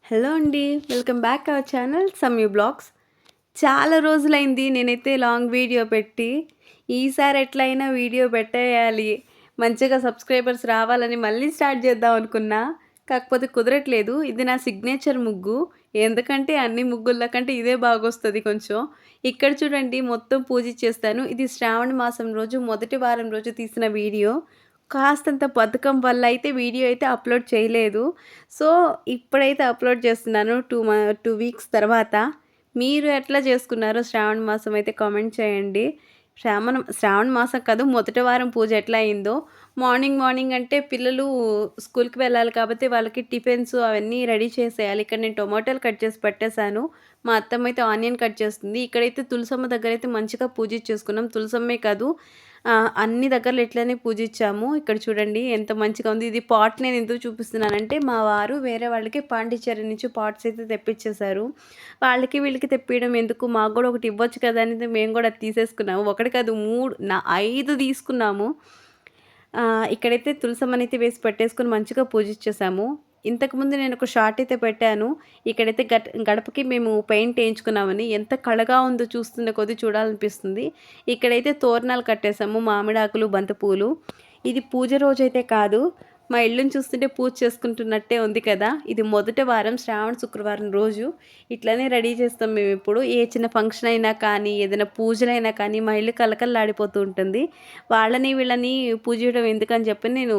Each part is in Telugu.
హలో అండి. Welcome back our channel Samyu vlogs. చాలా రోజులైంది నేనైతే లాంగ్ వీడియో పెట్టి. ఈసారి ఎట్లయినా వీడియో పెట్టేయాలి. మంచిగా సబ్స్క్రైబర్స్ రావాలని మళ్ళీ స్టార్ట్ చేద్దాం అనుకున్నా. కాకపోతే కుదరట్లేదు. ఇది నా సిగ్నేచర్ ముగ్గు. ఎందుకంటే అన్ని ముగ్గుల కంటే ఇదే బాగొస్తది కొంచెం. ఇక్కడ చూడండి మొత్తం పూజిచ్చేస్తాను. ఇది శ్రావణ మాసం రోజు మొదటి వారం రోజు తీసిన వీడియో. కాస్తంత బద్ధకం వల్ల అయితే వీడియో అయితే అప్‌లోడ్ చేయలేదు. సో, ఇప్పుడైతే అప్‌లోడ్ చేస్తున్నాను 2 వీక్స్ తర్వాత. మీరు ఎట్లా చేసుకున్నారో శ్రావణ మాసం అయితే కామెంట్ చేయండి. శ్రావణ మాసం కాదు, మొదటి వారం పూజ ఎట్లా అయిందో. మార్నింగ్ అంటే పిల్లలు స్కూల్‌కి వెళ్ళాలి కాబట్టి వాళ్ళకి టిఫిన్స్ అవన్నీ రెడీ చేసేయాలి. ఇక్కడ నేను టొమాటోలు కట్ చేసి పెట్టేశాను. మా అత్తమ్మ అయితే ఆనియన్ కట్ చేస్తుంది. ఇక్కడైతే తులసమ్మ దగ్గరైతే మంచిగా పూజించేసుకున్నాం. తులసమ్మే కాదు, అన్ని దగ్గరలో ఇట్లనే పూజించాము. ఇక్కడ చూడండి ఎంత మంచిగా ఉంది. ఇది పాట్ నేను ఎందుకు చూపిస్తున్నానంటే, మా వారు వేరే వాళ్ళకి పాండిచ్చేరి నుంచి పాట్స్ అయితే తెప్పించేశారు. వాళ్ళకి వీళ్ళకి తెప్పియడం ఎందుకు, మాకు కూడా ఒకటి ఇవ్వచ్చు కదా అనేది మేము కూడా తీసేసుకున్నాము. ఒకటి కాదు 5 తీసుకున్నాము. ఇక్కడైతే తులసమ్మనైతే వేసి పెట్టేసుకొని మంచిగా పూజించేసాము. ఇంతకుముందు నేను ఒక షార్ట్ అయితే పెట్టాను. ఇక్కడైతే గడపకి మేము పెయింట్ ఏయించుకున్నామని. ఎంత కళగా ఉందో చూస్తున్న కొద్దీ చూడాలనిపిస్తుంది. ఇక్కడైతే తోరణాలు కట్టేసాము. మామిడాకులు, బంతిపూలు. ఇది పూజ రోజైతే కాదు. మా ఇల్లుని చూస్తుంటే పూజ చేసుకుంటున్నట్టే ఉంది కదా! ఇది మొదటి వారం శ్రావణ శుక్రవారం రోజు. ఇట్లనే రెడీ చేస్తాం మేమిప్పుడు. ఏ చిన్న ఫంక్షన్ అయినా కానీ, ఏదైనా పూజలైనా కానీ మా ఇల్లు కళకళలాడిపోతూ ఉంటుంది. వాళ్ళని వీళ్ళని పూజియడం ఎందుకని చెప్పి నేను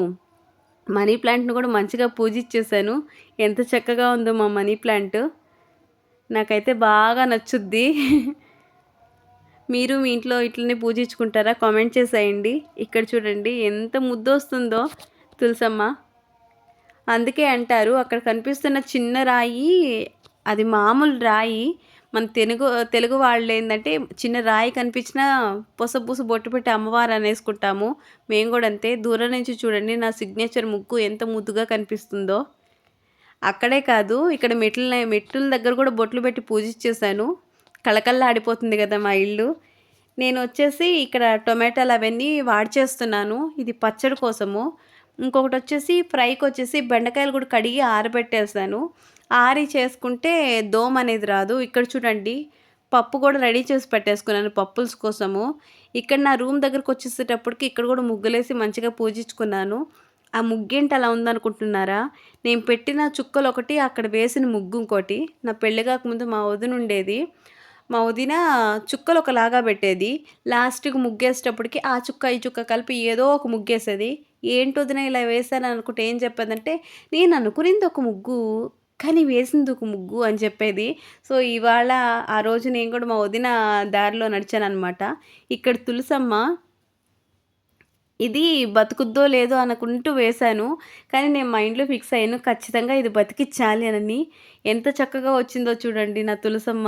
మనీ ప్లాంట్‌ని కూడా మంచిగా పూజిచ్చేసాను. ఎంత చక్కగా ఉందో మా మనీ ప్లాంట్. నాకైతే బాగా నచ్చుద్ది. మీరు మీ ఇంట్లో ఇట్లనే పూజించుకుంటారా? కామెంట్ చేసేయండి. ఇక్కడ చూడండి ఎంత ముద్దొస్తుందో తులసమ్మ. అందుకే అంటారు అక్కడ కనిపిస్తున్న చిన్న రాయి అది మామూలు రాయి. మన తెలుగు వాళ్ళేందంటే చిన్న రాయి కనిపించినా పొసబూసి బొట్టు పెట్టి అమ్మవారు అనేసుకుంటాము. మేము కూడా అంతే. దూరం నుంచి చూడండి నా సిగ్నేచర్ ముగ్గు ఎంత ముద్దుగా కనిపిస్తుందో. అక్కడే కాదు, ఇక్కడ మెట్ల దగ్గర కూడా బొట్లు పెట్టి పూజించేసాను. కళకళలాడిపోతుంది కదా మా ఇల్లు. నేనొచ్చేసి ఇక్కడ టొమాటోలు అవన్నీ వాడిచేస్తున్నాను. ఇది పచ్చడి కోసము. ఇంకొకటొచ్చేసి ఫ్రైకొచ్చేసి బెండకాయలు కూడా కడిగి ఆరబెట్టేసాను. ఆరి చేసుకుంటే దోమ అనేది రాదు. ఇక్కడ చూడండి పప్పు కూడా రెడీ చేసి పెట్టేసుకున్నాను పప్పుల్స్ కోసము. ఇక్కడ నా రూమ్ దగ్గరకొచ్చేసేటప్పటికి ఇక్కడ కూడా ముగ్గులేసి మంచిగా పూజించుకున్నాను. ఆ ముగ్గేంటి అలా ఉందనుకుంటున్నారా? నేను పెట్టిన చుక్కలొకటి, అక్కడ వేసిన ముగ్గు ఇంకోటి. నా పెళ్లి కాకముందు మా వదినుండేది. మా వదిన చుక్కలు ఒకలాగా పెట్టేది. లాస్ట్‌కి ముగ్గేసేటప్పటికి ఆ చుక్క, ఈ చుక్క కలిపి ఏదో ఒక ముగ్గేసేది. ఏంటి వదిన ఇలా వేశాననుకుంటే ఏం చెప్పేదంటే, నేను అనుకునింది ఒక ముగ్గు, కానీ వేసింది ఒక ముగ్గు అని చెప్పేది. సో, ఇవాళ ఆ రోజు నేను కూడా మా వదిన దారిలో నడిచాననమాట. ఇక్కడ తులసమ్మ ఇది బతుకుద్దో లేదో అనుకుంటూ వేశాను. కానీ నేను మైండ్‌లో ఫిక్స్ అయ్యాను. ఖచ్చితంగా ఇది బతికిచ్చాలి అనని. ఎంత చక్కగా వచ్చిందో చూడండి నా తులసమ్మ.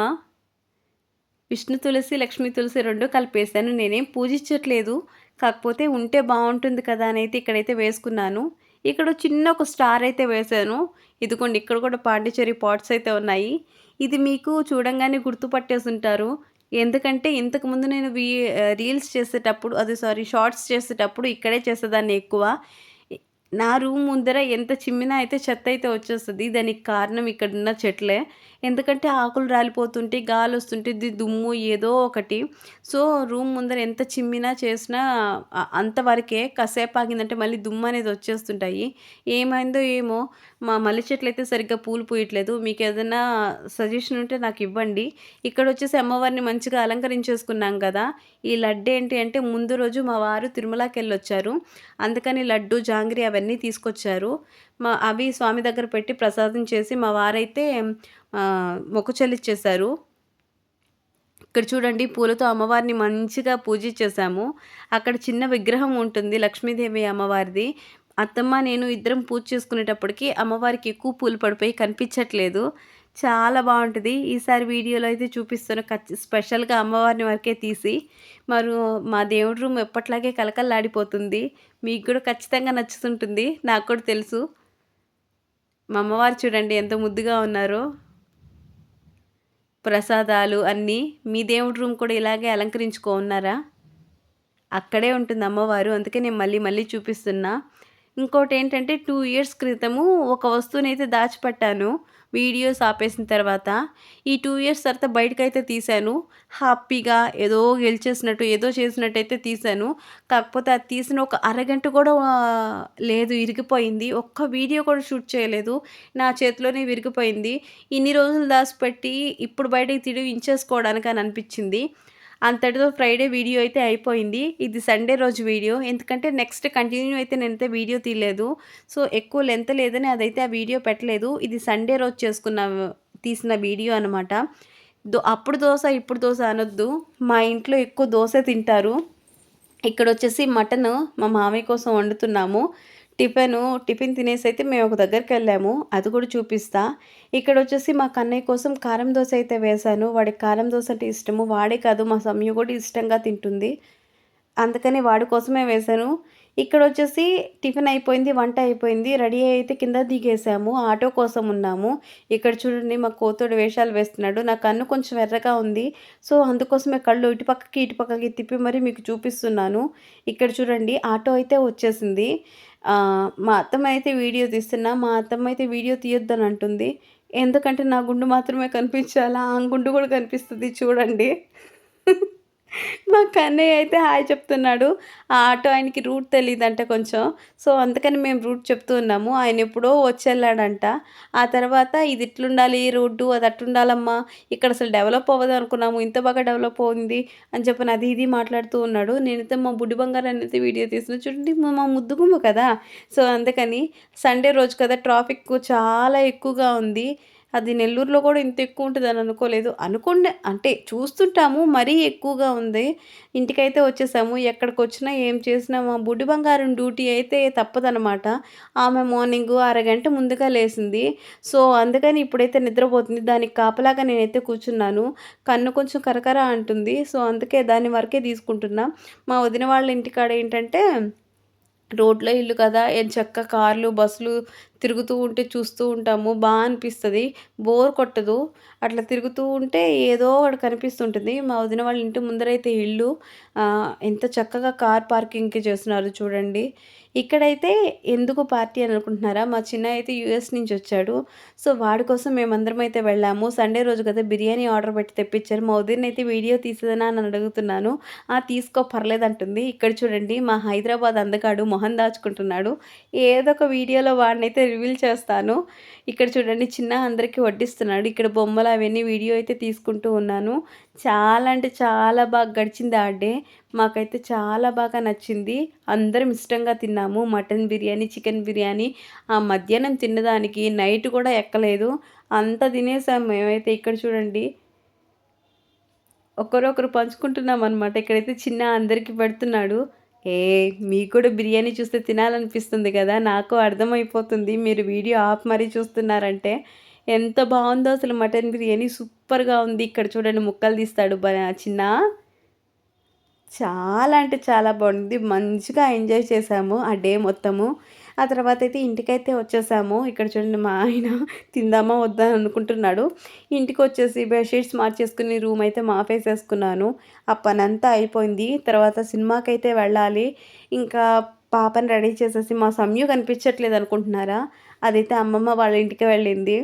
విష్ణు తులసి, లక్ష్మీ తులసి 2 కలిపేసాను. నేనేం పూజించట్లేదు. కాకపోతే ఉంటే బావుంటుంది కదా అనైతే ఇక్కడైతే వేసుకున్నాను. ఇక్కడ చిన్న ఒక స్టార్ అయితే వేశాను. ఇదిగోండి ఇక్కడ కూడా పాండిచ్చేరి పాట్స్ అయితే ఉన్నాయి. ఇది మీకు చూడంగానే గుర్తుపట్టేసుంటారు. ఎందుకంటే ఇంతకుముందు నేను రీల్స్ చేసేటప్పుడు షార్ట్స్ చేసేటప్పుడు ఇక్కడే చేసేదాన్ని ఎక్కువ. ఇ నా రూమ్ ముందర ఎంత చిమ్మినా అయితే చెత్త అయితే వచ్చేస్తది. దానికి కారణం ఇక్కడున్న చెట్లే. ఎందుకంటే ఆకులు రాలిపోతుంటే, గాలొస్తుంటే దుమ్ము ఏదో ఒకటి. సో, రూమ్ ముందర ఎంత చిమ్మినా చేసినా అంతవరకే. కాసేపు ఆగిందంటే మళ్ళీ దుమ్మనేది వచ్చేస్తుంటాయి. ఏమైందో ఏమో మా మల్లె చెట్లయితే సరిగ్గా పూలు పూయట్లేదు. మీకేదైనా సజెషన్ ఉంటే నాకివ్వండి. ఇక్కడొచ్చేసి అమ్మవారిని మంచిగా అలంకరించేసుకున్నాం గదా! ఈ లడ్డేంటి అంటే ముందు రోజు మా వారు తిరుమలకెళ్ళొచ్చారు. అందుకని లడ్డు, జాంగ్రీ అవన్నీ తీసుకొచ్చారు. అవి స్వామి దగ్గర పెట్టి ప్రసాదం చేసి మా వారైతే మొక్కు చెల్లిచ్చేశారు. ఇక్కడ చూడండి పూలతో అమ్మవారిని మంచిగా పూజించేసాము. అక్కడ చిన్న విగ్రహం ఉంటుంది లక్ష్మీదేవి అమ్మవారిది. అత్తమ్మ, నేను ఇద్దరం పూజ చేసుకునేటప్పటికి అమ్మవారికి ఎక్కువ పూలు పడిపోయి కనిపించట్లేదు. చాలా బావుంటది. ఈసారి వీడియోలో అయితే చూపిస్తాను. స్పెషల్‌గా అమ్మవారిని వరకే తీసి. మరు మా దేవుడి రూమ్ ఎప్పట్లాగే కళకళలాడిపోతుంది. మీకు కూడా ఖచ్చితంగా నచ్చుతుంటుంది. నాకు కూడా తెలుసు. మా అమ్మవారు చూడండి ఎంత ముద్దుగా ఉన్నారో. ప్రసాదాలు అన్నీ. మీ దేవుడి రూమ్ కూడా ఇలాగే ఉన్నారా? అక్కడే ఉంటుంది అమ్మవారు. అందుకే నేను మళ్ళీ మళ్ళీ చూపిస్తున్నా. ఇంకోటేంటంటే 2 ఇయర్స్ క్రితము ఒక వస్తువునైతే దాచిపెట్టాను. వీడియోస్ ఆపేసిన తర్వాత ఈ 2 ఇయర్స్ తర్వాత బయటకైతే తీశాను. హ్యాపీగా ఏదో గెలిచేసినట్టు, ఏదో చేసినట్టయితే తీశాను. కాకపోతే అది తీసిన ఒక అరగంట కూడా లేదు, ఇరిగిపోయింది. ఒక్క వీడియో కూడా షూట్ చేయలేదు. నా చేతిలోనే విరిగిపోయింది. ఇన్ని రోజులు దాచిపెట్టి ఇప్పుడు బయటకి తీయించేసుకోవడానికి అని అనిపించింది. అంతటితో ఫ్రైడే వీడియో అయితే అయిపోయింది. ఇది సండే రోజు వీడియో. ఎందుకంటే నెక్స్ట్ కంటిన్యూ అయితే నేనైతే వీడియో తీయలేదు. సో ఎక్కువ లెంత్ లేదని అదైతే ఆ వీడియో పెట్టలేదు. ఇది సండే రోజు తీసిన వీడియో అనమాట. అప్పుడు దోస ఇప్పుడు దోస అనొద్దు. మా ఇంట్లో ఎక్కువ దోస తింటారు. ఇక్కడొచ్చేసి మటను మా మామయ్య కోసం వండుతున్నాము. టిఫిన్ తినేసి అయితే మేము ఒక దగ్గరికి వెళ్ళాము. అది కూడా చూపిస్తా. ఇక్కడొచ్చేసి మా కన్నయ్య కోసం కారం దోస అయితే వేశాను. వాడికి కారం దోస అంటే ఇష్టము. వాడే కాదు మా సమ్య కూడా ఇష్టంగా తింటుంది. అందుకని వాడి కోసమే వేశాను. ఇక్కడొచ్చేసి టిఫిన్ అయిపోయింది, వంట అయిపోయింది. రెడీ అయితే కింద దిగేసాము. ఆటో కోసం ఉన్నాము. ఇక్కడ చూడండి మా కోతోడు వేషాలు వేస్తున్నాడు. నా కన్ను కొంచెం ఎర్రగా ఉంది. సో అందుకోసమే కళ్ళు ఇటు పక్కకి తిప్పి మరి మీకు చూపిస్తున్నాను. ఇక్కడ చూడండి ఆటో అయితే వచ్చేసింది. మా అత్తమ్మ అయితే వీడియో తీస్తున్నా. మా అత్తమ్మ అయితే వీడియో తీయొద్దని అంటుంది. ఎందుకంటే నా గుండు మాత్రమే కనిపించాలా? ఆ గుండు కూడా కనిపిస్తుంది చూడండి. మా కన్నయ్య అయితే హాయ్ చెప్తున్నాడు. ఆ ఆటో ఆయనకి రూట్ తెలీదంట కొంచెం. సో అందుకని మేము రూట్ చెప్తూ ఉన్నాము. ఆయన ఎప్పుడో వచ్చెళ్ళాడంట. ఆ తర్వాత ఇది ఇట్లుండాలి రోడ్డు, అది అట్లుండాలమ్మా, ఇక్కడ అసలు డెవలప్ అవ్వదు అనుకున్నాము, ఇంత బాగా డెవలప్ అవుంది అని చెప్పని అది ఇది మాట్లాడుతూ ఉన్నాడు. నేనైతే మా బుడ్డి బంగారాన్ని అయితే వీడియో తీసిన. చూడండి మా ముద్దుగుమ్మ కదా. సో అందుకని సండే రోజు కదా, ట్రాఫిక్ చాలా ఎక్కువగా ఉంది. అది నెల్లూరులో కూడా ఇంత ఎక్కువ ఉంటుందని అనుకోలేదు. అంటే చూస్తుంటాము, మరీ ఎక్కువగా ఉంది. ఇంటికైతే వచ్చేసాము. ఎక్కడికొచ్చినా ఏం చేసినా మా బుడ్డి బంగారం డ్యూటీ అయితే తప్పదనమాట. ఆమె మార్నింగు అరగంట ముందుగా లేసింది. సో అందుకని ఇప్పుడైతే నిద్రపోతుంది. దానికి కాపలాగా నేనైతే కూర్చున్నాను. కన్ను కొంచెం కరకర అంటుంది. సో అందుకే దాని వరకే తీసుకుంటున్నా. మా వదిన వాళ్ళ ఇంటికాడ ఏంటంటే రోడ్లో ఇల్లు కదా, ఎంచక్కా కార్లు, బస్సులు తిరుగుతూ ఉంటే చూస్తూ ఉంటాము. అనిపిస్తది. బోర్ కొట్టదు. అట్లా తిరుగుతూ ఉంటే ఏదో ఒకటి కనిపిస్తుంటుంది. మా వదిన వాళ్ళ ఇంటి ముందరైతే ఇల్లు. ఎంత చక్కగా కార్ పార్కింగ్‌కి చేస్తున్నారు చూడండి. ఇక్కడైతే ఎందుకు పార్టీ అని అనుకుంటున్నారా? మా చిన్నయ్య అయితే యూఎస్ నుంచి వచ్చాడు. సో వాడి కోసం మేమందరం అయితే వెళ్ళాము. సండే రోజు కదా బిర్యానీ ఆర్డర్ పెట్టి తెప్పించారు. మా వదినైతే వీడియో తీసేదనా అని అడుగుతున్నాను. తీసుకో పర్లేదంటుంది. ఇక్కడ చూడండి మా హైదరాబాద్ అందగాడు మొహం దాచుకుంటున్నాడు. ఏదో ఒక వీడియోలో వాడినైతే రివీల్ చేస్తాను. ఇక్కడ చూడండి చిన్న అందరికీ వడ్డిస్తున్నాడు. ఇక్కడ బొమ్మలు అవన్నీ వీడియో అయితే తీసుకుంటూ ఉన్నాను. చాలా అంటే చాలా బాగా గడిచింది ఆ డే. మాకైతే చాలా బాగా నచ్చింది. అందరం ఇష్టంగా తిన్నాము. Mutton biryani, chicken biryani. ఆ మధ్యాహ్నం తిన్నదానికి నైట్ కూడా ఎక్కలేదు. అంత తినేసాము మేమైతే. ఇక్కడ చూడండి ఒకరొకరు పంచుకుంటున్నాం అనమాట. ఇక్కడైతే చిన్న అందరికీ పెడుతున్నాడు. మీకు కూడా బిర్యానీ చూస్తే తినాలనిపిస్తుంది కదా, నాకు అర్థమైపోతుంది. మీరు వీడియో ఆఫ్ మరీ చూస్తున్నారంటే. ఎంత బాగుందో అసలు మటన్ బిర్యానీ సూపర్గా ఉంది. ఇక్కడ చూడండి ముక్కలు తీస్తాడు చిన్న. చాలా అంటే చాలా బాగుంది. మంచిగా ఎంజాయ్ చేసాము ఆ డే మొత్తము. ఆ తర్వాత అయితే ఇంటికైతే వచ్చేసాము. ఇక్కడ చూడండి మా ఆయన తిందామా వద్దా అనుకుంటున్నాడు. ఇంటికి వచ్చేసి బెడ్షీట్స్ మార్చేసుకుని రూమ్ అయితే మాపేసేసుకున్నాను. ఆ పనంతా అయిపోయింది. తర్వాత సినిమాకైతే వెళ్ళాలి. ఇంకా పాపని రెడీ చేసేసి మా సమ్యు కనిపించట్లేదు అనుకుంటున్నారా? అదైతే అమ్మమ్మ వాళ్ళ ఇంటికి వెళ్ళింది.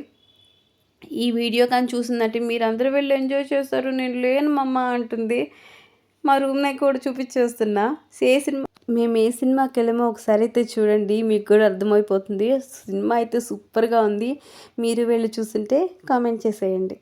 ఈ వీడియో కానీ చూసిందంటే మీరందరూ వెళ్ళి ఎంజాయ్ చేస్తారు, నేను లేను మమ్మ అంటుంది. మా రూమ్‌ని కూడా చూపించేస్తున్నా. మేము ఏ సినిమాకి వెళ్ళామో ఒకసారి అయితే చూడండి, మీకు కూడా అర్థమైపోతుంది. సినిమా అయితే సూపర్గా ఉంది. మీరు వెళ్ళి చూస్తుంటే కామెంట్ చేసేయండి.